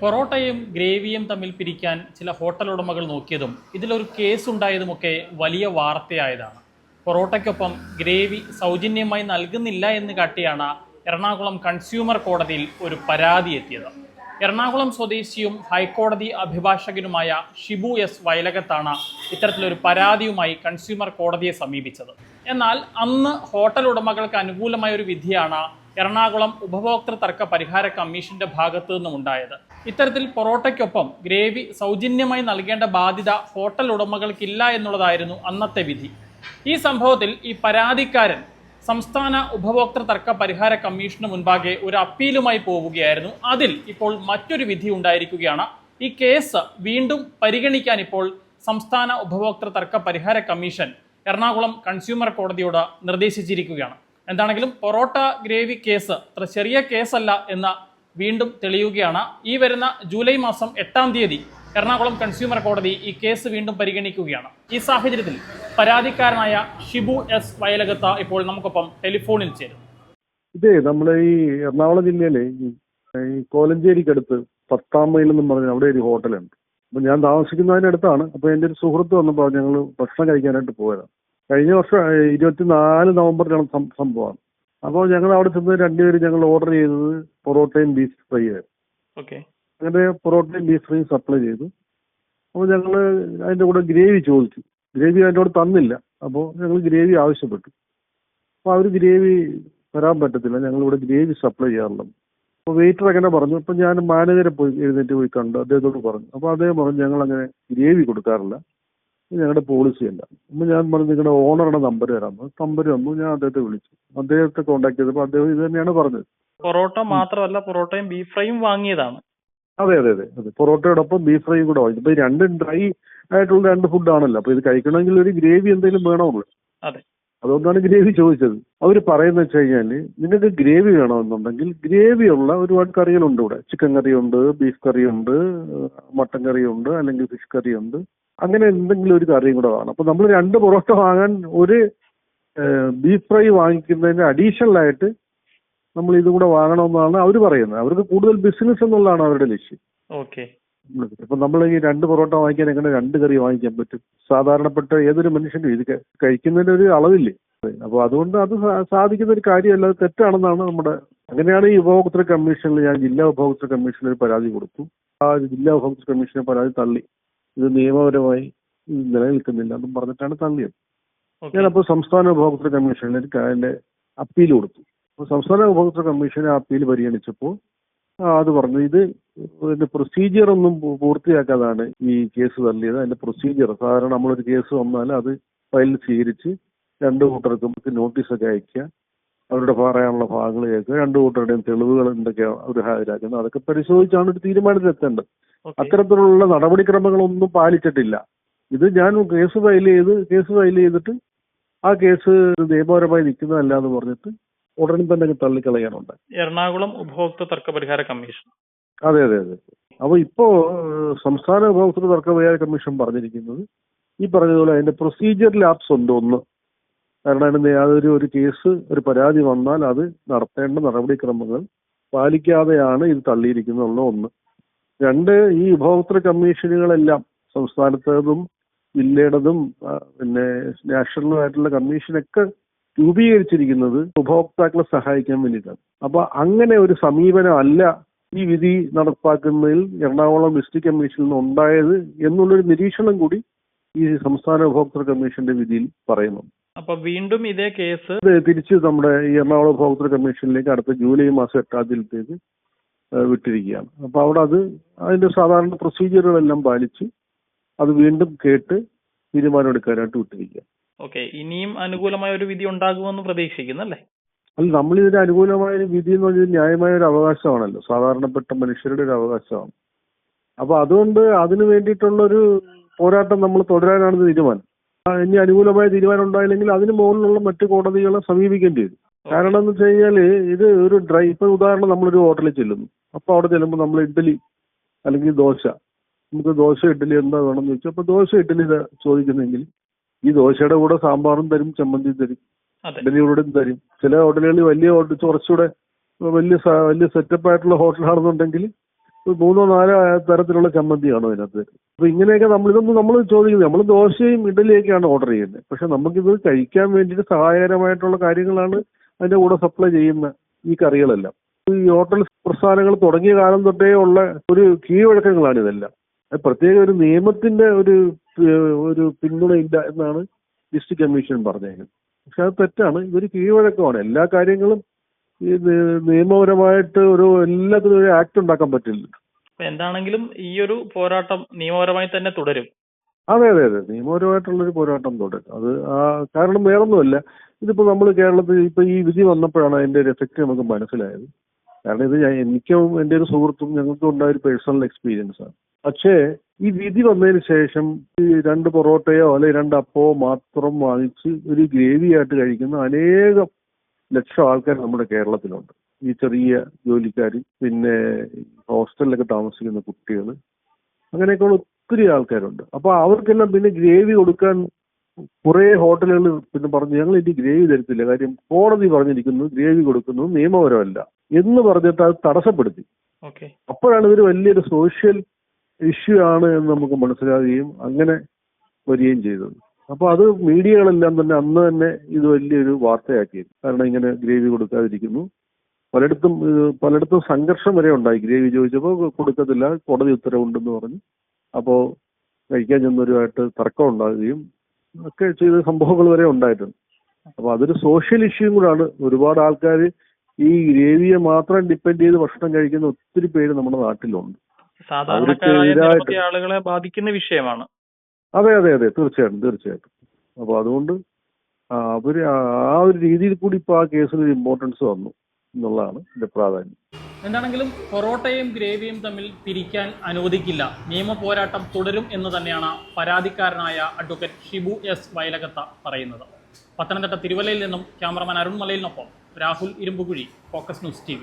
പൊറോട്ടയും ഗ്രേവിയും തമ്മിൽ പിരിക്കാൻ ചില ഹോട്ടൽ ഉടമകൾ നോക്കിയതും ഇതിലൊരു കേസ് ഉണ്ടായതുമൊക്കെ വലിയ വാർത്തയായതാണ്. പൊറോട്ടയ്ക്കൊപ്പം ഗ്രേവി സൗജന്യമായി നൽകുന്നില്ല എന്ന് കാട്ടിയാണ് എറണാകുളം കൺസ്യൂമർ കോടതിയിൽ ഒരു പരാതി എത്തിയത്. എറണാകുളം സ്വദേശിയും ഹൈക്കോടതി അഭിഭാഷകനുമായ ഷിബു എസ് വയലകത്താണ് ഇത്തരത്തിലൊരു പരാതിയുമായി കൺസ്യൂമർ കോടതിയെ സമീപിച്ചത്. എന്നാൽ അന്ന് ഹോട്ടൽ ഉടമകൾക്ക് അനുകൂലമായ ഒരു വിധിയാണ് എറണാകുളം ഉപഭോക്തൃ തർക്ക പരിഹാര കമ്മീഷന്റെ ഭാഗത്തു നിന്നും ഉണ്ടായത്. ഇത്തരത്തിൽ പൊറോട്ടയ്ക്കൊപ്പം ഗ്രേവി സൗജന്യമായി നൽകേണ്ട ബാധ്യത ഹോട്ടൽ ഉടമകൾക്കില്ല എന്നുള്ളതായിരുന്നു അന്നത്തെ വിധി. ഈ സംഭവത്തിൽ ഈ പരാതിക്കാരൻ സംസ്ഥാന ഉപഭോക്തൃ തർക്ക പരിഹാര കമ്മീഷന് മുൻപാകെ ഒരു അപ്പീലുമായി പോവുകയായിരുന്നു. അതിൽ ഇപ്പോൾ മറ്റൊരു വിധി ഉണ്ടായിരിക്കുകയാണ്. ഈ കേസ് വീണ്ടും പരിഗണിക്കാൻ ഇപ്പോൾ സംസ്ഥാന ഉപഭോക്തൃ തർക്ക പരിഹാര കമ്മീഷൻ എറണാകുളം കൺസ്യൂമർ കോടതിയോട് നിർദ്ദേശിച്ചിരിക്കുകയാണ്. എന്താണെങ്കിലും പൊറോട്ട ഗ്രേവി കേസ് അത്ര ചെറിയ കേസല്ല എന്ന് വീണ്ടും തെളിയുകയാണ്. ഈ വരുന്ന ജൂലൈ മാസം 8-ാം തീയതി എറണാകുളം കൺസ്യൂമർ കോടതി ഈ കേസ് വീണ്ടും പരിഗണിക്കുകയാണ്. ഈ സാഹചര്യത്തിൽ പരാതിക്കാരനായ ഷിബു എസ് വയലകത്ത് ഇപ്പോൾ നമുക്കൊപ്പം ടെലിഫോണിൽ ചേരും. ഇതേ നമ്മളെ ഈ എറണാകുളം ജില്ലയിലെ ഈ കോലഞ്ചേരിക്കടുത്ത് 10-ാം മൈൽ എന്നും പറഞ്ഞ അവിടെ ഒരു ഹോട്ടലുണ്ട്. അപ്പൊ ഞാൻ താമസിക്കുന്നതിനടുത്താണ്. അപ്പൊ എൻ്റെ ഒരു സുഹൃത്ത് വന്നപ്പോൾ ഞങ്ങൾ ഭക്ഷണം കഴിക്കാനായിട്ട് പോയതാണ്. കഴിഞ്ഞ വർഷം 24 നവംബറിലാണ് സംഭവമാണ്. അപ്പോൾ ഞങ്ങൾ അവിടെ ചെന്ന് രണ്ടുപേരും ഞങ്ങൾ ഓർഡർ ചെയ്തത് പൊറോട്ടയും ബീഫ് ഫ്രൈ ആയിരുന്നു. അങ്ങനെ പൊറോട്ടയും ബീഫ് ഫ്രൈയും സപ്ലൈ ചെയ്തു. അപ്പോൾ ഞങ്ങൾ അതിൻ്റെ കൂടെ ഗ്രേവി ചോദിച്ചു. ഗ്രേവി അതിൻ്റെ കൂടെ തന്നില്ല. അപ്പോൾ ഞങ്ങൾ ഗ്രേവി ആവശ്യപ്പെട്ടു. അപ്പോൾ അവർ ഗ്രേവി തരാൻ പറ്റത്തില്ല, ഞങ്ങളിവിടെ ഗ്രേവി സപ്ലൈ ചെയ്യാറുള്ളത്. അപ്പോൾ വെയിറ്റർ അങ്ങനെ പറഞ്ഞു. അപ്പോൾ ഞാൻ മാനേജരെ പോയി എഴുന്നേറ്റ് പോയി കണ്ടു, അദ്ദേഹത്തോട് പറഞ്ഞു. അപ്പോൾ അദ്ദേഹം പറഞ്ഞു ഞങ്ങൾ അങ്ങനെ ഗ്രേവി കൊടുക്കാറില്ല, ഞങ്ങളുടെ പോളിസി അല്ല. അപ്പോൾ ഞാൻ പറഞ്ഞു നിങ്ങളുടെ ഓണറുടെ നമ്പർ തരാമെന്ന്. നമ്പർ വന്നു, ഞാൻ അദ്ദേഹത്തെ വിളിച്ചു. അദ്ദേഹത്തെ കോൺടാക്ട് ചെയ്തപ്പോൾ അദ്ദേഹം ഇത് തന്നെയാണ് പറഞ്ഞത്. പൊറോട്ട മാത്രമല്ല, പൊറോട്ടയും ബീഫ് ഫ്രൈയും വാങ്ങിയതാണ്. അതെ അതെ അതെ അതെ പൊറോട്ടയോടൊപ്പം ബീഫ് ഫ്രൈയും കൂടെ വാങ്ങി. ഇപ്പൊ രണ്ട് ഡ്രൈ ആയിട്ടുള്ള രണ്ട് ഫുഡാണല്ലോ. അപ്പൊ ഇത് കഴിക്കണമെങ്കിൽ ഒരു ഗ്രേവി എന്തെങ്കിലും വേണമല്ലോ. അതെ, അതുകൊണ്ടാണ് ഗ്രേവി ചോദിച്ചത്. അവർ പറയുന്നത് വെച്ച് കഴിഞ്ഞാൽ നിങ്ങൾക്ക് ഗ്രേവി വേണമെന്നുണ്ടെങ്കിൽ ഗ്രേവി ഉള്ള ഒരുപാട് കറികളുണ്ട് ഇവിടെ. ചിക്കൻ കറിയുണ്ട്, ബീഫ് കറിയുണ്ട്, മട്ടൻ കറിയുണ്ട്, അല്ലെങ്കിൽ ഫിഷ് കറിയുണ്ട്. അങ്ങനെ എന്തെങ്കിലും ഒരു കറിയും കൂടെ വേണം. അപ്പൊ നമ്മൾ 2 പൊറോട്ട വാങ്ങാൻ ഒരു ബീഫ് ഫ്രൈ വാങ്ങിക്കുന്നതിന് അഡീഷണൽ ആയിട്ട് നമ്മൾ ഇതും കൂടെ വാങ്ങണമെന്നാണ് അവർ പറയുന്നത്. അവർക്ക് കൂടുതൽ ബിസിനസ് എന്നുള്ളതാണ് അവരുടെ ലക്ഷ്യം. ഓക്കെ. ഇപ്പൊ നമ്മൾ ഈ 2 പൊറോട്ട വാങ്ങിക്കാൻ എങ്ങനെ 2 കറി വാങ്ങിക്കാൻ പറ്റും? സാധാരണപ്പെട്ട ഏതൊരു മനുഷ്യനും ഇത് കഴിക്കുന്നതിന് ഒരു അളവില്ലേ? അപ്പൊ അതുകൊണ്ട് അത് സാധിക്കുന്ന ഒരു കാര്യമല്ല, അത് തെറ്റാണെന്നാണ് നമ്മുടെ. അങ്ങനെയാണ് ഈ ഉപഭോക്തൃ കമ്മീഷനിൽ ഞാൻ ജില്ലാ ഉപഭോക്തൃ കമ്മീഷനിൽ ഒരു പരാതി കൊടുത്തു. ആ ജില്ലാ ഉപഭോക്തൃ കമ്മീഷനെ പരാതി തള്ളി. ഇത് നിയമപരമായി നിലനിൽക്കുന്നില്ല എന്നും പറഞ്ഞിട്ടാണ് തള്ളിയത്. ഞാനപ്പോൾ സംസ്ഥാന ഉപഭോക്തൃ കമ്മീഷനിൽ അതിന്റെ അപ്പീൽ കൊടുത്തു. അപ്പോൾ സംസ്ഥാന ഉപഭോക്തൃ കമ്മീഷൻ ആ അപ്പീൽ പരിഗണിച്ചപ്പോൾ അത് പറഞ്ഞു ഇതിന്റെ പ്രൊസീജിയർ ഒന്നും പൂർത്തിയാക്കാതാണ് ഈ കേസ് തള്ളിയത്. അതിന്റെ പ്രൊസീജിയർ സാധാരണ നമ്മളൊരു കേസ് വന്നാൽ അത് ഫയലിൽ സ്വീകരിച്ച് 2 കൂട്ടർക്കും നോട്ടീസൊക്കെ അയക്കുക, അവരുടെ പറയാനുള്ള ഭാഗങ്ങൾ കേൾക്കുക, 2 കൂട്ടരുടെയും തെളിവുകൾ എന്തൊക്കെയാണ് അവർ ഹാജരാക്കുന്നത്, അതൊക്കെ പരിശോധിച്ചാണ് ഒരു തീരുമാനത്തിലെത്തേണ്ടത്. അത്തരത്തിലുള്ള നടപടിക്രമങ്ങളൊന്നും പാലിച്ചിട്ടില്ല. ഇത് ഞാൻ കേസ് ഫയൽ ചെയ്തിട്ട് ആ കേസ് നിയമപരമായി നിൽക്കുന്നതല്ല എന്ന് പറഞ്ഞിട്ട് ഉടനെ തന്നെ തള്ളിക്കളയാനുണ്ട് എറണാകുളം ഉപഭോക്തൃ തർക്ക പരിഹാര കമ്മീഷൻ. അതെ അതെ അതെ. അപ്പൊ ഇപ്പോ സംസ്ഥാന ഉപഭോക്തൃ തർക്ക പരിഹാര കമ്മീഷൻ പറഞ്ഞിരിക്കുന്നത് ഈ പറഞ്ഞതുപോലെ അതിന്റെ പ്രൊസീജിയർ ലാപ്സ് ഉണ്ട്. ഒന്ന്, കാരണം അതിന് ഒരു കേസ് ഒരു പരാതി വന്നാൽ അത് നടത്തേണ്ട നടപടിക്രമങ്ങൾ പാലിക്കാതെയാണ് ഇത് തള്ളിയിരിക്കുന്നത്. 1. 2, ഈ ഉപഭോക്തൃ കമ്മീഷനുകളെല്ലാം സംസ്ഥാനത്തേതും ജില്ലയുടേതും പിന്നെ നാഷണലുമായിട്ടുള്ള കമ്മീഷനൊക്കെ രൂപീകരിച്ചിരിക്കുന്നത് ഉപഭോക്താക്കളെ സഹായിക്കാൻ വേണ്ടിയിട്ടാണ്. അപ്പൊ അങ്ങനെ ഒരു സമീപനം അല്ല ഈ വിധി നടപ്പാക്കുന്നതിൽ എറണാകുളം ഡിസ്ട്രിക്ട് കമ്മീഷനിൽ നിന്ന് ഉണ്ടായത് എന്നുള്ളൊരു നിരീക്ഷണം കൂടി ഈ സംസ്ഥാന ഉപഭോക്തൃ കമ്മീഷന്റെ വിധിയിൽ പറയുന്നു. അപ്പൊ വീണ്ടും ഇതേ കേസ് തിരിച്ച് നമ്മുടെ ഈ എറണാകുളം ഉപഭോക്തൃ കമ്മീഷനിലേക്ക് അടുത്ത ജൂലൈ മാസം 8-ാം തീയതിയിലേക്ക് വിട്ടിരിക്കുകയാണ്. അപ്പൊ അവിടെ അതിന്റെ സാധാരണ പ്രൊസീജിയറുകളെല്ലാം പാലിച്ച് അത് വീണ്ടും കേട്ട് തീരുമാനമെടുക്കാനായിട്ട് വിട്ടിരിക്കുക. ഓക്കെ, ഇനിയും അനുകൂലമായ ഒരു വിധി ഉണ്ടാകുമെന്ന് പ്രതീക്ഷിക്കുന്നല്ലേ? അല്ല, നമ്മളിതിന് അനുകൂലമായ ഒരു വിധി എന്ന് പറഞ്ഞാൽ ന്യായമായ ഒരു അവകാശമാണല്ലോ, സാധാരണപ്പെട്ട മനുഷ്യരുടെ ഒരു അവകാശമാണ്. അപ്പൊ അതുകൊണ്ട് അതിന് വേണ്ടിയിട്ടുള്ളൊരു പോരാട്ടം നമ്മൾ തുടരാനാണ് തീരുമാനം. ഇനി അനുകൂലമായ തീരുമാനം ഉണ്ടായില്ലെങ്കിൽ അതിന് മുകളിലുള്ള മറ്റു കോടതികളെ സമീപിക്കേണ്ടി വരും. കാരണം എന്ന് വെച്ച് കഴിഞ്ഞാല് ഇത് ഒരു ഇപ്പൊ ഉദാഹരണം നമ്മളൊരു ഹോട്ടലിൽ ചെല്ലുന്നു. അപ്പൊ അവിടെ ചെല്ലുമ്പോൾ നമ്മൾ ഇഡ്ഡലി അല്ലെങ്കിൽ ദോശ, നമുക്ക് ദോശ ഇഡ്ഡലി എന്താ വേണമെന്ന് ചോദിച്ചു. അപ്പൊ ദോശ ഇഡ്ഡലി ചോദിക്കുന്നെങ്കിൽ ഈ ദോശയുടെ കൂടെ സാമ്പാറും തരും, ചമ്മന്തിയും തരും, ഇഡ്ഡലിയോടും തരും. ചില ഹോട്ടലുകളിൽ കുറച്ചുകൂടെ വലിയ സെറ്റപ്പ് ആയിട്ടുള്ള ഹോട്ടലാണെന്നുണ്ടെങ്കിൽ ഒരു 3-4 തരത്തിലുള്ള ചമ്മന്തി കാണും അതിനകത്ത്. അപ്പൊ ഇങ്ങനെയൊക്കെ നമ്മൾ ചോദിക്കുന്നത്, നമ്മൾ ദോശയും ഇഡലിയൊക്കെയാണ് ഓർഡർ ചെയ്യുന്നത്. പക്ഷെ നമുക്കിത് കഴിക്കാൻ വേണ്ടിയിട്ട് സഹായകരമായിട്ടുള്ള കാര്യങ്ങളാണ് അതിന്റെ കൂടെ സപ്ലൈ ചെയ്യുന്ന ഈ കറികളെല്ലാം. ഈ ഹോട്ടൽ പ്രസ്ഥാനങ്ങൾ തുടങ്ങിയ കാലം തൊട്ടേ ഉള്ള ഒരു കീഴ്വഴക്കങ്ങളാണ് ഇതെല്ലാം. അത് പ്രത്യേക ഒരു നിയമത്തിന്റെ ഒരു പിന്തുണയില്ല എന്നാണ് ഡിസ്ട്രിക്ട് കമ്മീഷൻ പറഞ്ഞേക്കുന്നത്. പക്ഷെ അത് തെറ്റാണ്. ഇതൊരു കീഴ്വഴക്കമാണ്. എല്ലാ കാര്യങ്ങളും ഈ നിയമപരമായിട്ട് എല്ലാത്തിനും ഒരു ആക്ട് ഉണ്ടാക്കാൻ പറ്റില്ല. എന്താണെങ്കിലും ഈ ഒരു പോരാട്ടം നിയമപരമായി തന്നെ തുടരും. അതെ, നിയമപരമായിട്ടുള്ളൊരു പോരാട്ടം തുടരും. അത് കാരണം വേറൊന്നുമല്ല, ഇതിപ്പോ നമ്മൾ കേരളത്തിൽ ഇപ്പൊ ഈ വിധി വന്നപ്പോഴാണ് അതിന്റെ ഒരു എഫക്റ്റ് നമുക്ക് മനസ്സിലായത്. കാരണം ഇത് എനിക്കും എൻ്റെ ഒരു സുഹൃത്തും ഞങ്ങൾക്കും ഉണ്ടായ ഒരു പേഴ്സണൽ എക്സ്പീരിയൻസ് ആണ്. പക്ഷേ ഈ വിധി വന്നതിന് ശേഷം ഈ 2 പൊറോട്ടയോ അല്ലെങ്കിൽ 2 അപ്പമോ മാത്രം വാങ്ങിച്ച് ഒരു ഗ്രേവി ആയിട്ട് കഴിക്കുന്ന അനേകം ലക്ഷം ആൾക്കാർ നമ്മുടെ കേരളത്തിലുണ്ട്. ഈ ചെറിയ ജോലിക്കാർ, പിന്നെ ഹോസ്റ്റലിലൊക്കെ താമസിക്കുന്ന കുട്ടികൾ, അങ്ങനെയൊക്കെയുള്ള ഒത്തിരി ആൾക്കാരുണ്ട്. അപ്പൊ അവർക്കെല്ലാം പിന്നെ ഗ്രേവി കൊടുക്കാൻ കുറെ ഹോട്ടലുകൾ പിന്നെ പറഞ്ഞു, ഞങ്ങൾ ഇനി ഗ്രേവി തരത്തില്ല, കാര്യം കോടതി പറഞ്ഞിരിക്കുന്നു ഗ്രേവി കൊടുക്കുന്നത് നിയമപരമല്ല എന്ന് പറഞ്ഞിട്ട് അത് തടസ്സപ്പെടുത്തി. അപ്പോഴാണ് ഇതൊരു വലിയൊരു സോഷ്യൽ ഇഷ്യൂ ആണ് എന്ന് നമുക്ക് മനസ്സിലാവുകയും അങ്ങനെ വരികയും ചെയ്തത്. അപ്പൊ അത് മീഡിയകളെല്ലാം തന്നെ അന്ന് തന്നെ ഇത് വലിയൊരു വാർത്തയാക്കി. കാരണം ഇങ്ങനെ ഗ്രേവി കൊടുക്കാതിരിക്കുന്നു, പലയിടത്തും സംഘർഷം വരെ ഉണ്ടായി. ഗ്രേവി ചോദിച്ചപ്പോൾ കൊടുക്കത്തില്ല, കോടതി ഉത്തരവുണ്ടെന്ന് പറഞ്ഞു. അപ്പോൾ കഴിക്കാൻ ചെന്നവരുമായിട്ട് തർക്കം ഉണ്ടാകുകയും ഒക്കെ ചെയ്ത സംഭവങ്ങൾ വരെ ഉണ്ടായിട്ടുണ്ട്. അപ്പൊ അതൊരു സോഷ്യൽ ഇഷ്യൂ കൂടാണ്. ഒരുപാട് ആൾക്കാർ ഈ ഗ്രേവിയെ മാത്രം ഡിപ്പെൻഡ് ചെയ്ത് ഭക്ഷണം കഴിക്കുന്ന ഒത്തിരി പേര് നമ്മുടെ നാട്ടിലുണ്ട്. സാധാരണക്കാരായ ആളുകളെ ബാധിക്കുന്ന വിഷയമാണ്. അതെ, തീർച്ചയായിട്ടും. അപ്പൊ അതുകൊണ്ട് അവര് ആ ഒരു രീതിയിൽ കൂടി ഇപ്പൊ ആ കേസിന് ഒരു ഇമ്പോർട്ടൻസ് വന്നു എന്നുള്ളതാണ് ഇതിന്റെ പ്രാധാന്യം. എന്താണെങ്കിലും പൊറോട്ടയും ഗ്രേവിയും തമ്മിൽ പിരിക്കാൻ അനുവദിക്കില്ല, നിയമ പോരാട്ടം തുടരും എന്ന് തന്നെയാണ് പരാതിക്കാരനായ അഡ്വക്കേറ്റ് ഷിബു എസ് വയലകത്ത പറയുന്നത്. പത്തനംതിട്ട തിരുവല്ലയിൽ നിന്നും ക്യാമറമാൻ അരുൺ മലയിലിനൊപ്പം Rahul Irumbukuzhi, focus news TV.